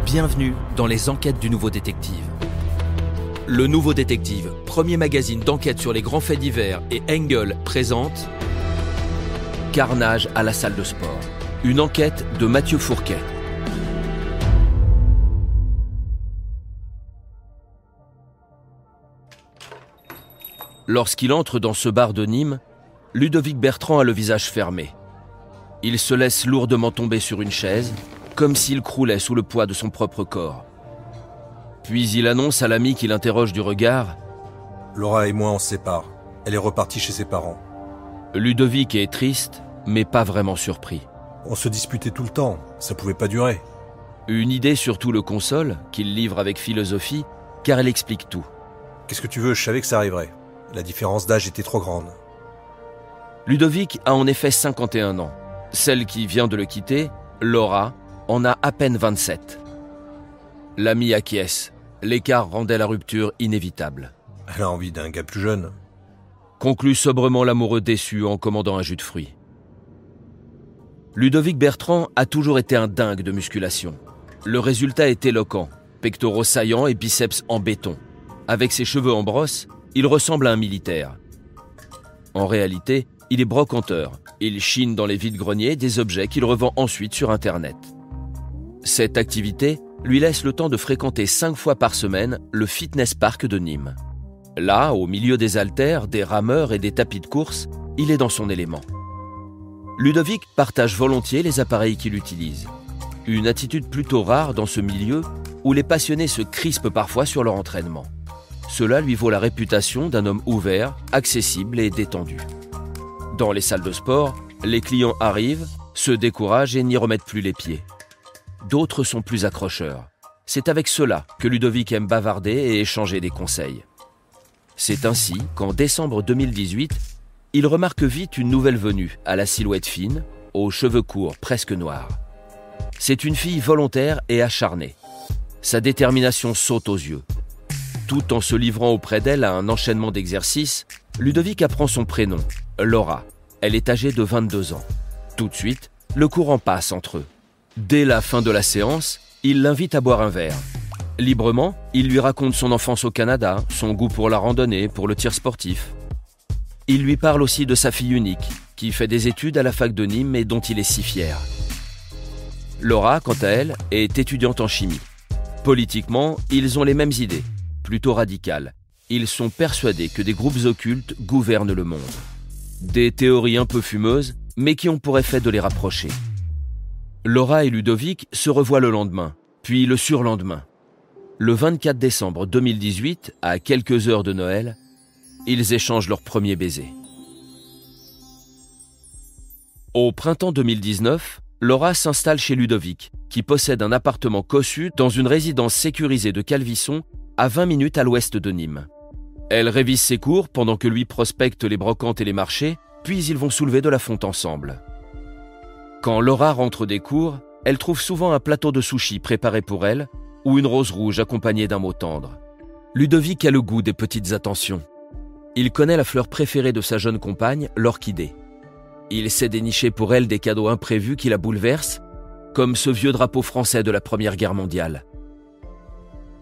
Bienvenue dans les enquêtes du Nouveau Détective. Le Nouveau Détective, premier magazine d'enquête sur les grands faits divers, et Engel présente Carnage à la salle de sport. Une enquête de Mathieu Fourquet. Lorsqu'il entre dans ce bar de Nîmes, Ludovic Bertrand a le visage fermé. Il se laisse lourdement tomber sur une chaise, comme s'il croulait sous le poids de son propre corps. Puis il annonce à l'ami qui l'interroge du regard « Laura et moi, on se sépare. Elle est repartie chez ses parents. » Ludovic est triste, mais pas vraiment surpris. On se disputait tout le temps, ça pouvait pas durer. Une idée surtout le console, qu'il livre avec philosophie, car elle explique tout. Qu'est-ce que tu veux, je savais que ça arriverait. La différence d'âge était trop grande. Ludovic a en effet 51 ans. Celle qui vient de le quitter, Laura, en a à peine 27. L'ami acquiesce. L'écart rendait la rupture inévitable. Elle a envie d'un gars plus jeune. Conclut sobrement l'amoureux déçu en commandant un jus de fruits. Ludovic Bertrand a toujours été un dingue de musculation. Le résultat est éloquent. Pectoraux saillants et biceps en béton. Avec ses cheveux en brosse, il ressemble à un militaire. En réalité, il est brocanteur. Il chine dans les vides-greniers des objets qu'il revend ensuite sur Internet. Cette activité lui laisse le temps de fréquenter 5 fois par semaine le fitness park de Nîmes. Là, au milieu des haltères, des rameurs et des tapis de course, il est dans son élément. Ludovic partage volontiers les appareils qu'il utilise. Une attitude plutôt rare dans ce milieu où les passionnés se crispent parfois sur leur entraînement. Cela lui vaut la réputation d'un homme ouvert, accessible et détendu. Dans les salles de sport, les clients arrivent, se découragent et n'y remettent plus les pieds. D'autres sont plus accrocheurs. C'est avec ceux-là que Ludovic aime bavarder et échanger des conseils. C'est ainsi qu'en décembre 2018, il remarque vite une nouvelle venue, à la silhouette fine, aux cheveux courts presque noirs. C'est une fille volontaire et acharnée. Sa détermination saute aux yeux. Tout en se livrant auprès d'elle à un enchaînement d'exercices, Ludovic apprend son prénom, Laura. Elle est âgée de 22 ans. Tout de suite, le courant passe entre eux. Dès la fin de la séance, il l'invite à boire un verre. Librement, il lui raconte son enfance au Canada, son goût pour la randonnée, pour le tir sportif. Il lui parle aussi de sa fille unique, qui fait des études à la fac de Nîmes et dont il est si fier. Laura, quant à elle, est étudiante en chimie. Politiquement, ils ont les mêmes idées, plutôt radicales. Ils sont persuadés que des groupes occultes gouvernent le monde. Des théories un peu fumeuses, mais qui ont pour effet de les rapprocher. Laura et Ludovic se revoient le lendemain, puis le surlendemain. Le 24 décembre 2018, à quelques heures de Noël, ils échangent leur premier baiser. Au printemps 2019, Laura s'installe chez Ludovic, qui possède un appartement cossu dans une résidence sécurisée de Calvisson, à 20 minutes à l'ouest de Nîmes. Elle révise ses cours pendant que lui prospecte les brocantes et les marchés, puis ils vont soulever de la fonte ensemble. Quand Laura rentre des cours, elle trouve souvent un plateau de sushis préparé pour elle, ou une rose rouge accompagnée d'un mot tendre. Ludovic a le goût des petites attentions. Il connaît la fleur préférée de sa jeune compagne, l'orchidée. Il sait dénicher pour elle des cadeaux imprévus qui la bouleversent, comme ce vieux drapeau français de la Première Guerre mondiale.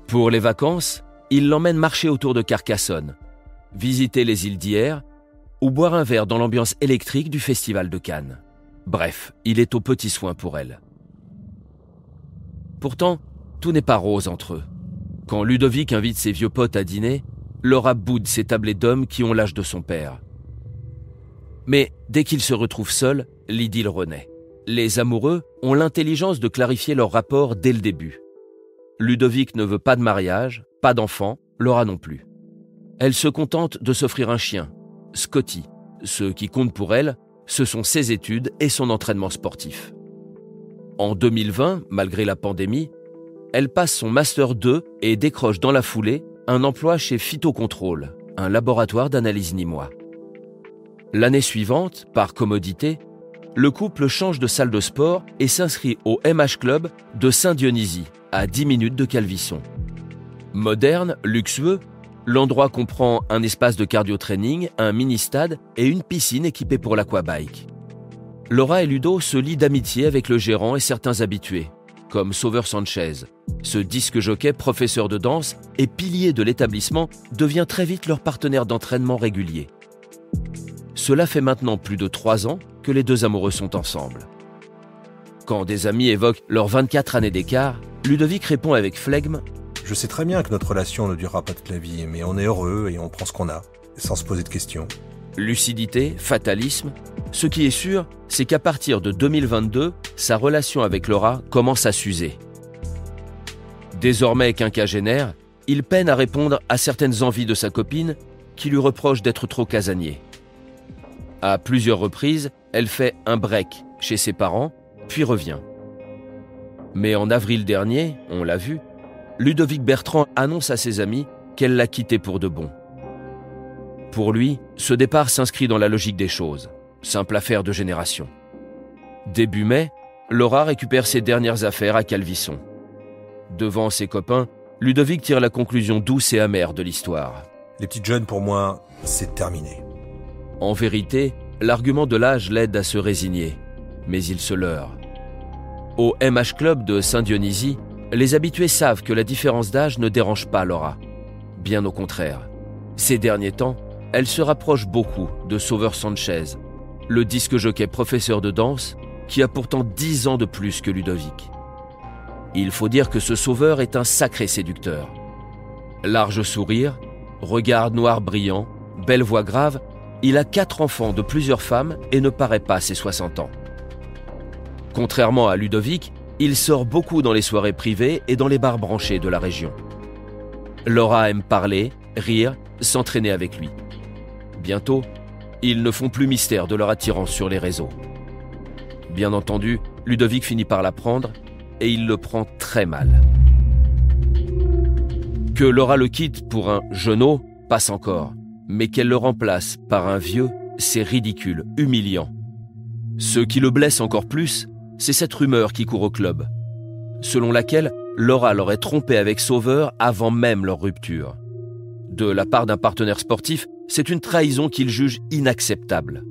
Pour les vacances, il l'emmène marcher autour de Carcassonne, visiter les îles d'Hyères ou boire un verre dans l'ambiance électrique du Festival de Cannes. Bref, il est aux petits soins pour elle. Pourtant, tout n'est pas rose entre eux. Quand Ludovic invite ses vieux potes à dîner, Laura boude ses tablés d'hommes qui ont l'âge de son père. Mais dès qu'ils se retrouvent seuls, l'idylle renaît. Les amoureux ont l'intelligence de clarifier leur rapport dès le début. Ludovic ne veut pas de mariage, pas d'enfant, Laura non plus. Elle se contente de s'offrir un chien, Scotty. Ce qui compte pour elle, ce sont ses études et son entraînement sportif. En 2020, malgré la pandémie, elle passe son Master 2 et décroche dans la foulée un emploi chez Phytocontrol, un laboratoire d'analyse nîmois. L'année suivante, par commodité, le couple change de salle de sport et s'inscrit au MH Club de Saint-Dionysie, à 10 minutes de Calvisson. Moderne, luxueux, l'endroit comprend un espace de cardio-training, un mini-stade et une piscine équipée pour l'aquabike. Laura et Ludo se lient d'amitié avec le gérant et certains habitués, comme Sauveur Sanchez. Ce disque-jockey, professeur de danse et pilier de l'établissement, devient très vite leur partenaire d'entraînement régulier. Cela fait maintenant plus de 3 ans que les deux amoureux sont ensemble. Quand des amis évoquent leurs 24 années d'écart, Ludovic répond avec flegme Je sais très bien que notre relation ne durera pas toute la vie, mais on est heureux et on prend ce qu'on a, sans se poser de questions. Lucidité, fatalisme. Ce qui est sûr, c'est qu'à partir de 2022, sa relation avec Laura commence à s'user. Désormais quinquagénaire, il peine à répondre à certaines envies de sa copine qui lui reproche d'être trop casanier. À plusieurs reprises, elle fait un break chez ses parents, puis revient. Mais en avril dernier, on l'a vu, Ludovic Bertrand annonce à ses amis qu'elle l'a quitté pour de bon. Pour lui, ce départ s'inscrit dans la logique des choses, simple affaire de génération. Début mai, Laura récupère ses dernières affaires à Calvisson. Devant ses copains, Ludovic tire la conclusion douce et amère de l'histoire. Les petites jeunes, pour moi, c'est terminé. En vérité, l'argument de l'âge l'aide à se résigner, mais il se leurre. Au MH Club de Saint-Dionysie, les habitués savent que la différence d'âge ne dérange pas Laura. Bien au contraire. Ces derniers temps, elle se rapproche beaucoup de Sauveur Sanchez, le disque-jockey professeur de danse qui a pourtant 10 ans de plus que Ludovic. Il faut dire que ce Sauveur est un sacré séducteur. Large sourire, regard noir brillant, belle voix grave, il a 4 enfants de plusieurs femmes et ne paraît pas ses 60 ans. Contrairement à Ludovic, il sort beaucoup dans les soirées privées et dans les bars branchés de la région. Laura aime parler, rire, s'entraîner avec lui. Bientôt, ils ne font plus mystère de leur attirance sur les réseaux. Bien entendu, Ludovic finit par l'apprendre et il le prend très mal. Que Laura le quitte pour un jeunot passe encore, mais qu'elle le remplace par un vieux, c'est ridicule, humiliant. Ce qui le blesse encore plus, c'est cette rumeur qui court au club, selon laquelle Laura l'aurait trompé avec Sauveur avant même leur rupture. De la part d'un partenaire sportif, c'est une trahison qu'il juge inacceptable.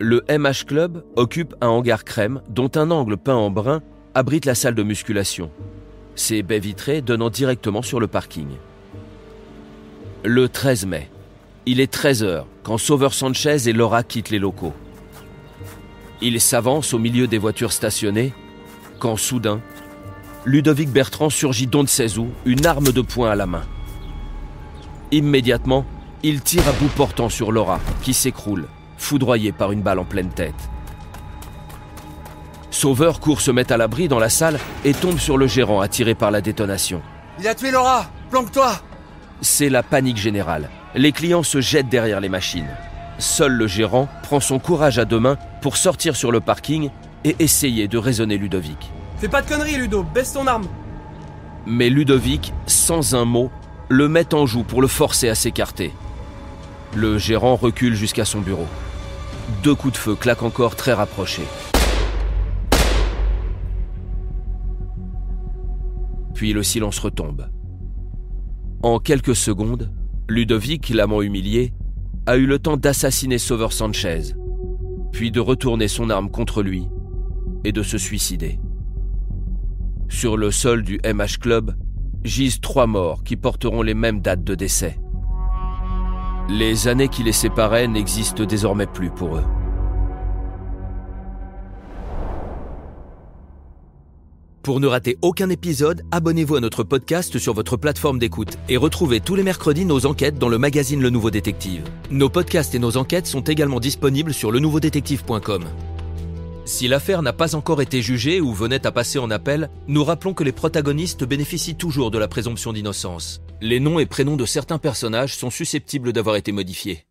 Le MH Club occupe un hangar crème dont un angle peint en brun abrite la salle de musculation. Ses baies vitrées donnant directement sur le parking. Le 13 mai, il est 13h quand Sauveur Sanchez et Laura quittent les locaux. Ils s'avancent au milieu des voitures stationnées quand soudain, Ludovic Bertrand surgit d'on ne sait où, une arme de poing à la main. Immédiatement, il tire à bout portant sur Laura, qui s'écroule, foudroyée par une balle en pleine tête. Sauveur court se mettre à l'abri dans la salle et tombe sur le gérant attiré par la détonation. « Il a tué Laura! Planque-toi !» C'est la panique générale. Les clients se jettent derrière les machines. Seul le gérant prend son courage à 2 mains pour sortir sur le parking et essayer de raisonner Ludovic. « Fais pas de conneries, Ludo, baisse ton arme !» Mais Ludovic, sans un mot, le met en joue pour le forcer à s'écarter. Le gérant recule jusqu'à son bureau. 2 coups de feu claquent encore très rapprochés. Puis le silence retombe. En quelques secondes, Ludovic, l'amant humilié, a eu le temps d'assassiner Sauveur Sanchez, puis de retourner son arme contre lui et de se suicider. Sur le sol du MH Club, gisent 3 morts qui porteront les mêmes dates de décès. Les années qui les séparaient n'existent désormais plus pour eux. Pour ne rater aucun épisode, abonnez-vous à notre podcast sur votre plateforme d'écoute et retrouvez tous les mercredis nos enquêtes dans le magazine Le Nouveau Détective. Nos podcasts et nos enquêtes sont également disponibles sur lenouveaudétective.com. Si l'affaire n'a pas encore été jugée ou venait à passer en appel, nous rappelons que les protagonistes bénéficient toujours de la présomption d'innocence. Les noms et prénoms de certains personnages sont susceptibles d'avoir été modifiés.